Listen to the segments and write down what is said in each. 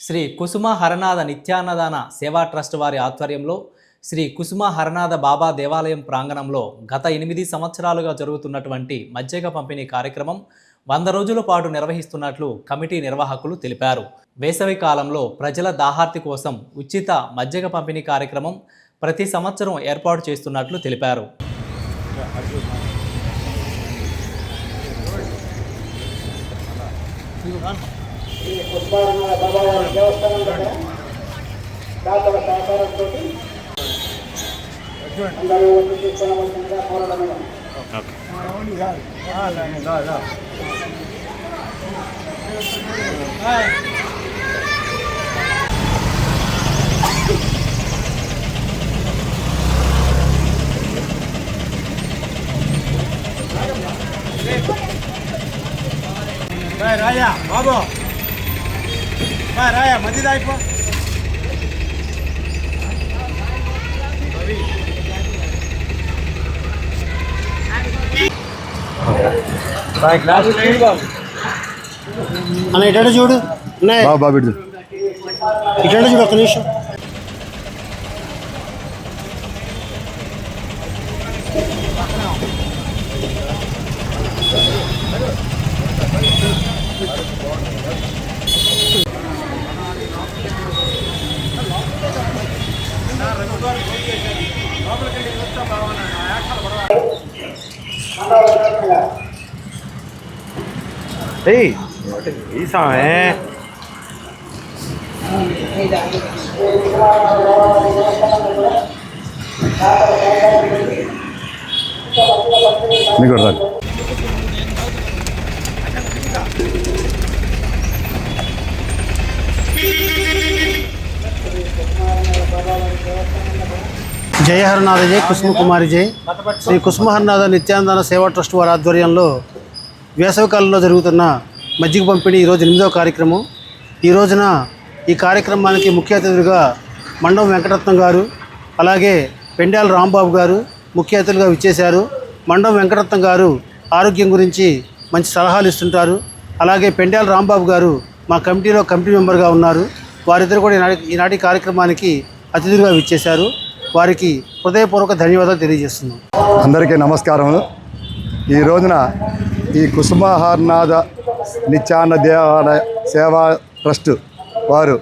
శ్రీ కుసుమ హరనాథ నిత్యాన్నదాన సేవా ట్రస్ట్ వారి ఆధ్వర్యంలో శ్రీ కుసుమ హరనాథ బాబా దేవాలయం ప్రాంగణంలో గత 8 సంవత్సరాలుగా జరుగుతున్నటువంటి మజ్జిగ పంపిణీ కార్యక్రమం 100 రోజుల పాటు నిర్వహిస్తున్నట్లు కమిటీ నిర్వాహకులు తెలిపారు. వేసవి కాలంలో ప్రజల దాహార్తి కోసం ఉచిత మజ్జిగ పంపిణీ కార్యక్రమం ప్రతి సంవత్సరం ఏర్పాటు చేస్తున్నట్లు తెలిపారు. ఈ కుస్మారనాథ బాబా వారి దేవస్థానం దగ్గర దాతల సహకారంతో అందరూ వచ్చి తీసుకోవలసిందిగా కోరడం. రాయా బాబు రాయా మధ్య దాయిపో అన్న ఇటు చూడు బాబు ఇటు చూడు ఒక్క నిమిషం. ఈ సమయమే మీకు జయ హరనాథ జై కుసుమ కుమారి జై. శ్రీ కుసుమ హరనాథ నిత్యాన్నదాన సేవా ట్రస్ట్ వారి ఆధ్వర్యంలో వేసవికాలంలో జరుగుతున్న మజ్జిగ పంపిణీ ఈరోజు 8వ కార్యక్రమం. ఈ రోజున ఈ కార్యక్రమానికి ముఖ్య అతిథులుగా మండం వెంకటరత్నం గారు అలాగే పెండ్యాల రాంబాబు గారు ముఖ్య అతిథులుగా విచ్చేశారు. మండం వెంకటరత్నం గారు ఆరోగ్యం గురించి మంచి సలహాలు ఇస్తుంటారు. అలాగే పెండ్యాల రాంబాబు గారు మా కమిటీ మెంబర్గా ఉన్నారు. వారిద్దరు కూడా ఈనాటి కార్యక్రమానికి అతిథులుగా విచ్చేశారు. వారికి హృదయపూర్వక ధన్యవాదాలు తెలియజేస్తున్నాం. అందరికీ నమస్కారములు. ఈ రోజున ఈ కుసుమ హరనాథ నిత్యాన్న దేవాలయ సేవా ట్రస్ట్ వారు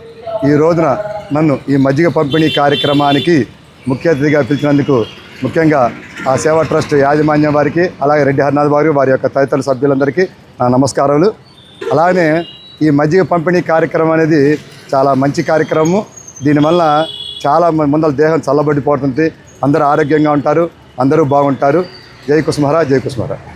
ఈ రోజున నన్ను ఈ మజ్జిగ పంపిణీ కార్యక్రమానికి ముఖ్య అతిథిగా పిలిచినందుకు ముఖ్యంగా ఆ సేవా ట్రస్ట్ యాజమాన్యం వారికి అలాగే రెడ్డి హరనాథ్ వారి వారి యొక్క తదితర సభ్యులందరికీ నా నమస్కారాలు. అలానే ఈ మజ్జిగ పంపిణీ కార్యక్రమం అనేది చాలా మంచి కార్యక్రమం. దీనివల్ల చాలా ముందల దేహం చల్లబడిపోతుంది, అందరూ ఆరోగ్యంగా ఉంటారు, అందరూ బాగుంటారు. జై కుసుమహర, జై కుసుమహర.